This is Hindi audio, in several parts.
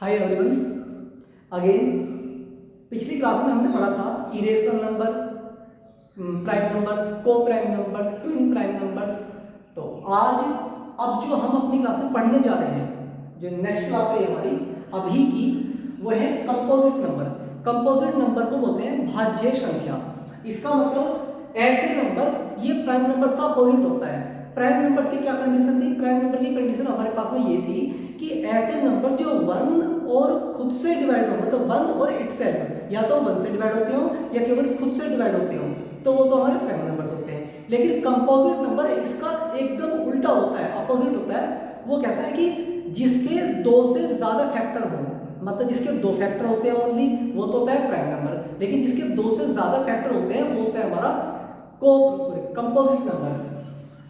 Hi everyone again. पिछली क्लास में हमने पढ़ा था इरेशनल नंबर, प्राइम नंबर्स, को prime numbers, twin prime numbers. तो आज अब जो हम अपनी क्लास में पढ़ने जा रहे हैं, जो नेक्स्ट क्लास है हमारी अभी की, वो है कंपोजिट नंबर। कंपोजिट नंबर को बोलते हैं भाज्य संख्या। इसका मतलब ऐसे नंबर्स, ये प्राइम नंबर्स का अपोजिट होता है। प्राइम नंबर्स की क्या कंडीशन थी? प्राइम नंबर की कंडीशन हमारे पास में ये थी कि ऐसे नंबर जो वन और खुद से डिवाइड हो, मतलब वन और इटसेल्फ, या तो वन से डिवाइड होते हो या केवल खुद से डिवाइड होते हो, तो वो तो हमारे प्राइम नंबर्स होते हैं। लेकिन कंपोजिट नंबर इसका एकदम उल्टा होता है, अपोजिट होता है। वो कहता है कि जिसके दो से ज्यादा फैक्टर हो, मतलब जिसके दो फैक्टर होते हैं ओनली, वो तो होता है प्राइम नंबर। लेकिन जिसके दो से ज्यादा फैक्टर होते हैं वो होता है हमारा कंपोजिट नंबर।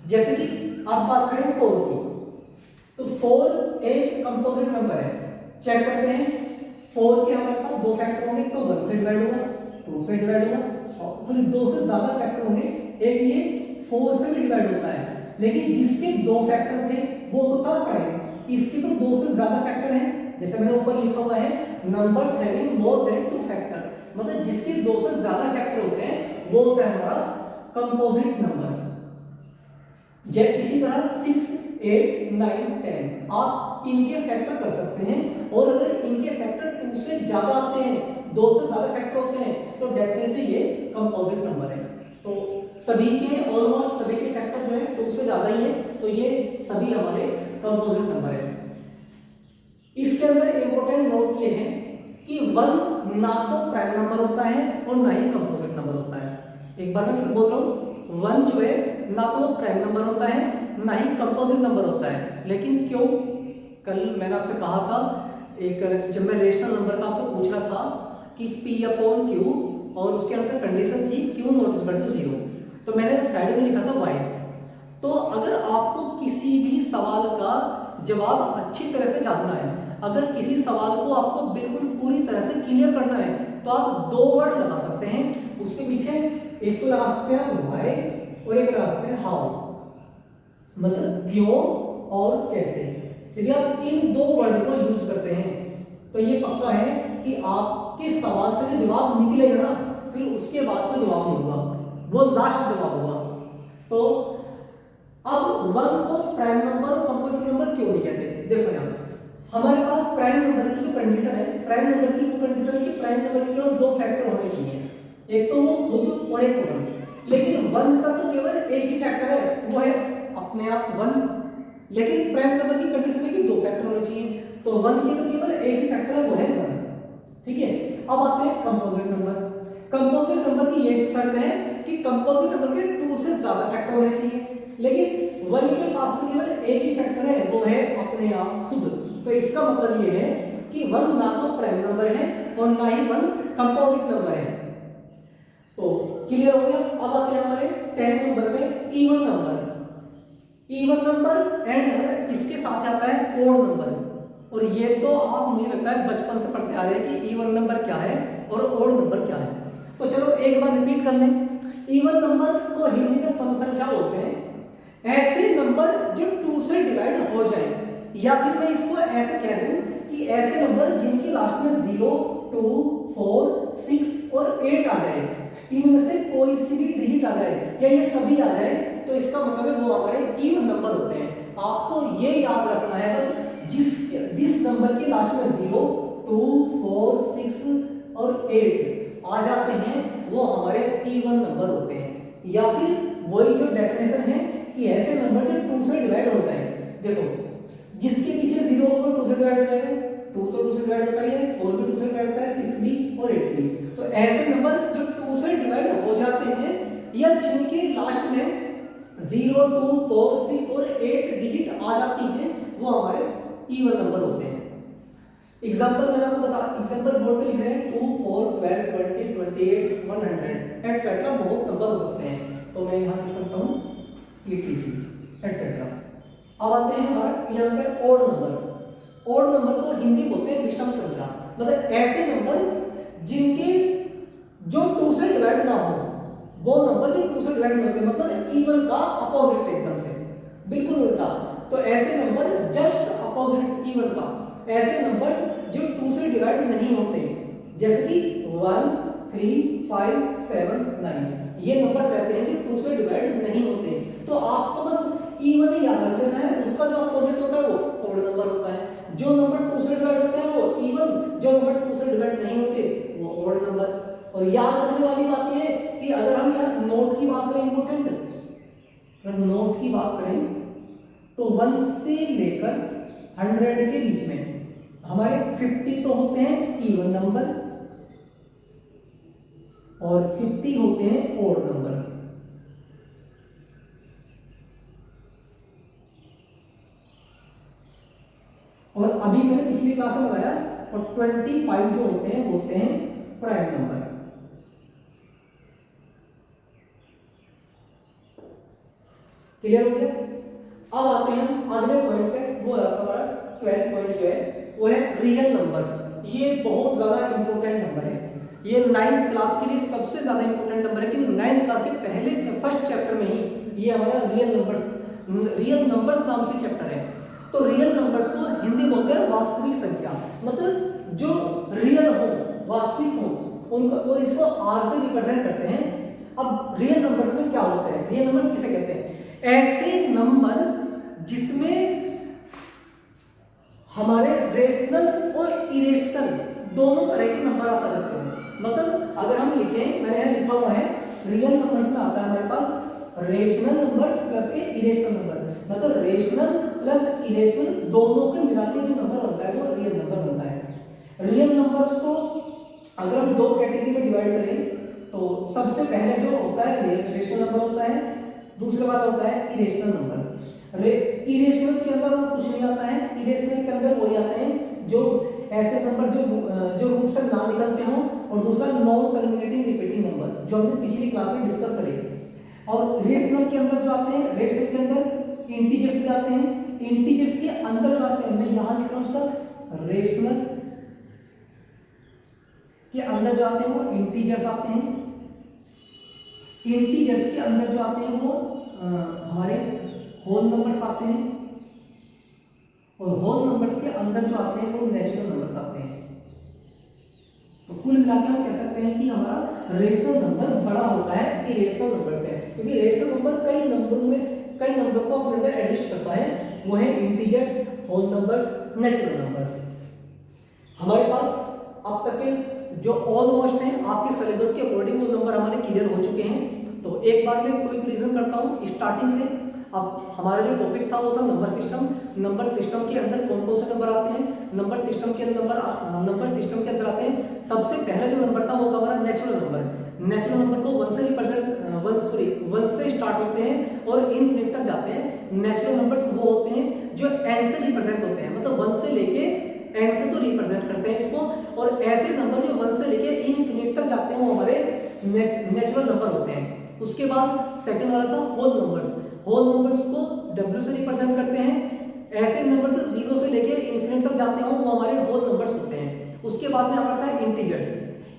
जैसे कि आप बात करें 4 की, तो 4 एक कंपोजिट नंबर है। चेक करते हैं, 4 के हमारे पास दो फैक्टर होंगे, तो 1 से डिवाइड होगा, 2 से डिवाइड होगा, और सॉरी 2 से ज्यादा फैक्टर होंगे, एक ये 4 से भी डिवाइड होता है। लेकिन जिसके दो फैक्टर थे वो तो था प्राइम, इसके तो 2 से ज्यादा फैक्टर हैं। जैसे मैंने ऊपर लिखा हुआ है numbers having more than 2 factors, मतलब जिसके 2 से ज्यादा फैक्टर होते हैं वो होता है हमारा कंपोजिट नंबर। जब इसी तरह 6, 8, 9, 10 आप इनके फैक्टर कर सकते हैं, और अगर इनके फैक्टर 2 से ज्यादा आते हैं, 2 से ज्यादा फैक्टर होते हैं, तो डेफिनेटली ये कंपोजिट नंबर है। तो सभी के, ऑलमोस्ट सभी के फैक्टर जो है 2 से ज्यादा ही है, तो ये सभी हमारे कंपोजिट नंबर है। इसके अंदर इंपॉर्टेंट नोट ये है कि 1 ना तो प्राइम नंबर होता है और ना ही कंपोजिट नंबर होता है। एक बार मैं फिर बोल रहा हूँ, 1 जो है ना तो वो प्राइम नंबर होता है ना ही कंपोजिट नंबर होता है। लेकिन क्यों? कल मैंने आपसे कहा था, एक जब मैं रेशनल नंबर का आपसे पूछ रहा था कि P/Q, और उसके अंदर कंडीशन थी Q नॉट इक्वल टू 0, तो मैंने साइड में लिखा था Y। तो अगर आपको किसी भी सवाल का जवाब अच्छी तरह से जानना है, अगर किसी सवाल को आपको बिल्कुल पूरी तरह से क्लियर करना है, तो आप 2 वर्ड लगा सकते हैं उसके पीछे। एक तो लगा सकते हैं व्हाई और एक लगा सकते हैं हाउ, मतलब क्यों और कैसे। यदि आप इन 2 वर्ड को यूज करते हैं तो ये पक्का है कि आपके सवाल से जो जवाब निकलेगा ना, फिर उसके बाद कोई जवाब नहीं होगा, वो लास्ट जवाब होगा। तो अब 1 को प्राइम नंबर और कंपोजिट नंबर क्यों नहीं कहते? देखो यहाँ हमारे पास प्राइम नंबर की जो कंडीशन है, प्राइम नंबर की वो कंडीशन है कि प्राइम नंबर के केवल 2 फैक्टर होने चाहिए, एक तो वो खुद और एक 1। लेकिन 1 का तो केवल एक ही फैक्टर है, वो है अपने आप 1। लेकिन प्राइम नंबर की कंडीशन है कि 2 फैक्टर होने चाहिए, तो 1 के तो केवल एक ही फैक्टर है, वो है 1। ठीक है, अब आते हैं कंपोजिट नंबर। कंपोजिट नंबर की ये शर्त है कि कंपोजिट नंबर के 2 से ज्यादा फैक्टर होने चाहिए, लेकिन 1 के पास तो केवल एक ही फैक्टर है, वो है अपने आप खुद। तो इसका मतलब ये है कि 1 ना तो प्राइम नंबर है और ना ही 1 कंपोजिट नंबर है। तो क्लियर हो गया। अब आते हैं हमारे 10 नंबर में even number. Even number and इसके साथ आता है ओड नंबर, और ये तो आप, मुझे लगता है बचपन से पढ़ते आ रहे हैं कि इवन नंबर क्या है और ओड नंबर क्या है। तो चलो एक बार रिपीट कर लें। इवन नंबर को हिंदी में सम संख्या बोलते हैं, ऐसे नंबर जो 2 से डिवाइड हो जाए, या फिर मैं इसको ऐसे कह दूं कि ऐसे नंबर जिनकी लास्ट में 0, 2, 4, 6 और 8 आ जाए, इनमें से कोई सी भी डिजिट आ जाए या ये सभी आ जाए, तो इसका मतलब है वो हमारे इवन नंबर होते हैं। आपको ये याद रखना है बस, जिस नंबर के लास्ट में 0, 2, 4, 6 और 8 आ जाते हैं वो हमारे इवन नंबर होते हैं। या फिर वही जो डेफिनेशन है कि ऐसे नंबर जो 2 से डिवाइड हो जाए। देखो जिसके पीछे 0 होगा 2 से डिवाइड हो जाएगा, 2 तो 2 से डिवाइड होता ही है, 4 भी 2 से डिवाइड होता है, 6 भी और 8 भी। तो ऐसे नंबर जो 2 से डिवाइड हो जाते हैं या जिनके लास्ट में 0, 2, 4, 6 और 8 डिजिट आ जाती हैं, वो हमारे इवन नंबर होते हैं। एग्जांपल मैंने आपको बता, एग्जांपल बोर्ड पे लिख रहे हैं 2, 4, 12, 20, 28, 100 एटसेट्रा, बहुत नंबर हो सकते हैं। तो मैं यहाँ लिख सकता हूँ etc एटसेट्रा। अब आते हैं हमारा 11 पे ओड नंबर। ओड नंबर को हिंदी बोलते हैं विषम संख्या, मतलब ऐसे नंबर जिनके जो 2 से डिवाइड ना हो, वो नंबर जो 2 से डिवाइड नहीं होते, मतलब इवन का अपोजिट, एकदम से बिल्कुल उल्टा। तो ऐसे नंबर जस्ट अपोजिट इवन का, ऐसे नंबर जो 2 से डिवाइड नहीं होते, जैसे कि 1 3 5 7 9, ये नंबर्स ऐसे हैं जो 2 से डिवाइड नहीं होते। तो आपको बस इवन ही याद रखना है, उसका जो अपोजिट होता है वो ओड नंबर होता है। जो नंबर 2 से डिवाइड होते हैं वो इवन, जो नंबर 2 से डिवाइड नहीं होते वो ओड नंबर। और याद रखने वाली बात ये है कि अगर हम यहाँ नोट की बात करें, इंपॉर्टेंट, अगर नोट की बात करें तो 1 से लेकर 100 के बीच में हमारे 50 तो होते हैं इवन नंबर और 50 होते हैं ओड नंबर। और अभी मैंने पिछली क्लास में बताया, और 25 जो होते हैं वो होते हैं प्राइम नंबर। क्लियर हो गया? अब आते हैं अगले पॉइंट पे, वो हमारा 12 पॉइंट जो है वो है रियल नंबर्स। ये बहुत ज्यादा इंपॉर्टेंट नंबर है, ये 9th क्लास के लिए सबसे ज्यादा इंपॉर्टेंट नंबर है, क्योंकि 9th क्लास के पहले फर्स्ट चैप्टर में ही ये हमारा रियल नंबर्स नाम से चैप्टर है। तो रियल नंबर्स को हिंदी बोलते हैं वास्तविक संख्या, मतलब जो रियल हो, वास्तविक हो उनको, और इसको आर से रिप्रेजेंट करते हैं। अब रियल नंबर्स में क्या होता है, रियल नंबर्स किसे कहते हैं? ऐसे नंबर जिसमें हमारे रेशनल और इरेशनल दोनों तरह के नंबर आ सकते हैं। मतलब अगर हम लिखें, मैंने यहाँ लिखा हुआ है रियल नंबर्स में आता है हमारे पास रेशनल नंबर्स प्लस के इरेशनल नंबर, मतलब रेशनल प्लस इरेशनल दोनों के मिला के जो नंबर बनता है वो रियल नंबर बनता है। रियल नंबर्स को अगर हम दो कैटेगरी में डिवाइड करें तो सबसे पहले जो होता है रेशनल नंबर होता है, दूसरे वाला होता है इरेशनल नंबर। इरेशनल के अंदर कुछ नहीं आता है, इरेशनल के अंदर वही आते हैं जो ऐसे नंबर जो रूट से ना निकलते हों, और दूसरा नॉन टर्मिनेटिंग रिपीटिंग नंबर जो हमने पिछली क्लास में डिस्कस करे। और रेशनल के अंदर जो आते हैं, रेशनल के अंदर इंटीजर्स भी आते हैं, इंटीजर्स के अंदर जो आते हैं, मैं यहां लिख रहा हूं उसका रेशनल के अंदर जो आते हैं वो इंटीजर्स आते हैं, इंटीजर्स के अंदर जो आते हैं वो हमारे होल नंबर्स आते हैं, और होल नंबर्स के अंदर जो आते हैं वो नेचुरल नंबर्स आते हैं। तो कुल मिलाकर हम कह सकते हैं कि हमारा रेशनल नंबर बड़ा होता है इरेशनल नंबर से, क्योंकि रेशनल नंबर कई नंबर को अपने अंदर एडजस्ट करता है, वो है integers, whole numbers, natural numbers. हमारे पास अब तक के जो ऑलमोस्ट हैं आपके सिलेबस के अकॉर्डिंग वो नंबर हमारे क्लियर हो चुके हैं। तो एक बार मैं क्विक रिवीजन करता हूँ स्टार्टिंग से। अब हमारा जो टॉपिक था वो था नंबर सिस्टम। नंबर सिस्टम के अंदर कौन कौन से नंबर आते हैं, नंबर सिस्टम के अंदर आते हैं। सबसे पहला जो नंबर था वो था हमारा नेचुरल नंबर। नेचुरल नंबर को 1 से स्टार्ट होते हैं और इनफिनिट तक जाते हैं। नेचुरल नंबर्स वो होते हैं जो n से रिप्रेजेंट होते हैं, मतलब 1 से लेके n से तो रिप्रेजेंट करते हैं इसको, और ऐसे नंबर जो 1 से लेके इनफिनिट तक जाते हैं वो हमारे नेचुरल नंबर होते हैं। उसके बाद सेकंड वाला था होल नंबर्स। होल नंबर्स को w से रिप्रेजेंट करते हैं। ऐसे नंबर जो 0 से लेके इनफिनिट तक जाते हो वो हमारे होल नंबर्स होते हैं। उसके बाद में हमारा था इंटीजर्स।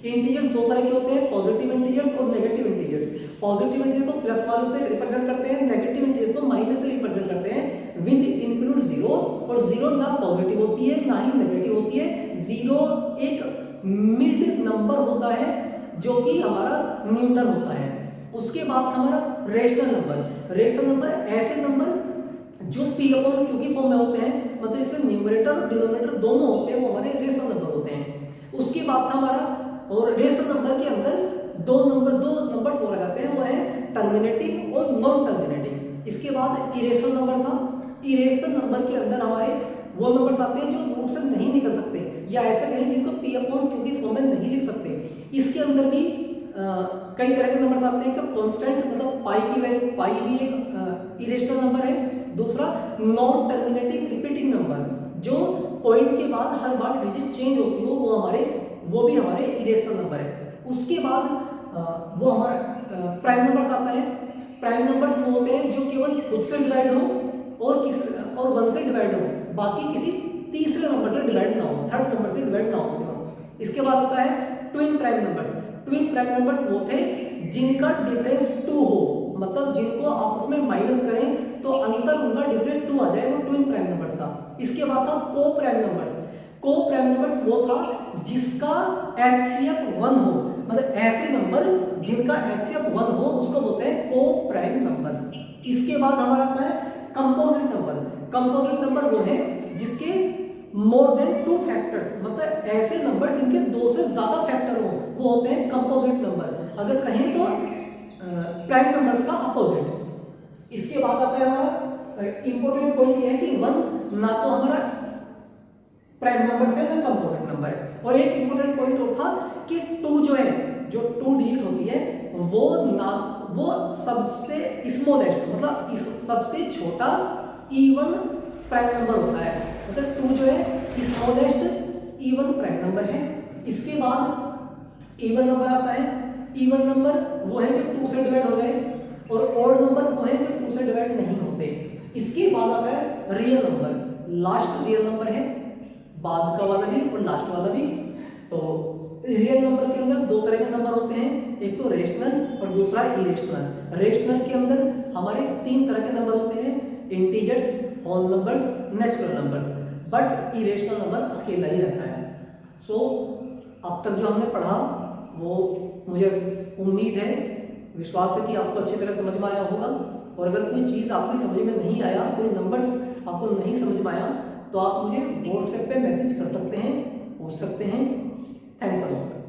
इंटीजर्स दो तरह के होते हैं, पॉजिटिव इंटीजर्स और नेगेटिव इंटीजर्स। पॉजिटिव इंटीजर को प्लस वालों से रिप्रेजेंट करते हैं, नेगेटिव इंटीजर्स को माइनस से रिप्रेजेंट करते हैं विद इंक्लूड 0। और 0 ना पॉजिटिव होती है ना ही नेगेटिव होती है। 0 एक मिड नंबर होता है जो कि हमारा न्यूट्रल होता है। उसके बाद हमारा रेशनल नंबर। रेशनल नंबर ऐसे नंबर जो p अपॉन q की फॉर्म में होते हैं, मतलब इसमें न्यूमरेटर और डिनोमिनेटर दोनों होते हैं, वो हमारे रेशनल नंबर होते हैं। उसके बाद था हमारा, और रेशनल नंबर के अंदर दो नंबर्स और आ जाते हैं, वो है टर्मिनेटिंग और नॉन टर्मिनेटिंग। इसके बाद इरेशनल नंबर था। इरेशनल नंबर के अंदर हमारे वो नंबर्स आते हैं जो रूट से नहीं निकल सकते, या ऐसे कहीं जिनको p अपॉन q की फॉर्म में नहीं लिख सकते। इसके अंदर भी कई तरह के नंबर्स आते हैं। तो कांस्टेंट, मतलब पाई की वैल्यू, पाई भी एक इरेशनल नंबर है। दूसरा नॉन टर्मिनेटिंग रिपीटिंग नंबर, जो पॉइंट के बाद हर बार डिजिट चेंज होती हो, वो भी हमारे इरेशनल नंबर है। उसके बाद वो हमारा प्राइम नंबर्स आता है। प्राइम नंबर्स वो होते हैं जो केवल खुद से डिवाइड हो और 1 से डिवाइड हो, बाकी किसी तीसरे नंबर से डिवाइड ना हो, थर्ड नंबर से डिवाइड ना होते हो। इसके बाद आता है twin prime numbers. Twin prime numbers वो थे जिनका डिफरेंस 2 हो, मतलब जिनको आपस में माइनस करें तो अंतर उनका डिफरेंस 2 आ जाए, वो ट्विन प्राइम नंबर्स था। इसके बाद था को प्राइम नंबर्स। को प्राइम नंबर्स वो था जिसका HCF 1 हो, मतलब ऐसे नंबर जिनका HCF 1 हो उसको बोलते हैं को प्राइम नंबर्स। इसके बाद हमारा आता है कंपोजिट नंबर। कंपोजिट नंबर वो है जिसके मोर देन 2 फैक्टर्स, मतलब ऐसे नंबर जिनके 2 से ज्यादा फैक्टर हो वो होते हैं कंपोजिट नंबर। अगर कहें तो प्राइम नंबर्स का अपोजिट। इसके बाद आता है हमारा इंपॉर्टेंट पॉइंट ये है कि 1 ना तो हमारा प्राइम नंबर है ना कंपोजिट नंबर है। और एक इंपॉर्टेंट पॉइंट और था कि 2 जो है, जो 2 डिजिट होती है वो सबसे स्मॉलेस्ट, मतलब सबसे छोटा इवन प्राइम नंबर होता है। मतलब 2 जो है स्मॉलेस्ट इवन प्राइम नंबर है। इसके बाद इवन नंबर आता है। इवन नंबर वो है जो 2 से डिवाइड हो जाए, और ऑड नंबर वो है जो 2 से डिवाइड नहीं होते। इसके बाद आता है real number. Last real number है, बाद का वाला भी और लास्ट वाला भी। तो रियल नंबर के अंदर 2 तरह के नंबर होते हैं, एक तो रेशनल और दूसरा इरेशनल। रेशनल के अंदर हमारे 3 तरह के नंबर होते हैं, integers, whole numbers, natural numbers. But irrational number अकेला ही रहता है। सो अब तक जो हमने पढ़ा वो मुझे उम्मीद है, विश्वास है कि आपको अच्छी तरह समझ में आया होगा। और अगर कोई चीज़ आपकी समझ में नहीं आया, कोई नंबर्स आपको नहीं समझ में आया, तो आप मुझे व्हाट्सएप पे मैसेज कर सकते हैं, पूछ सकते हैं। Thanks a lot.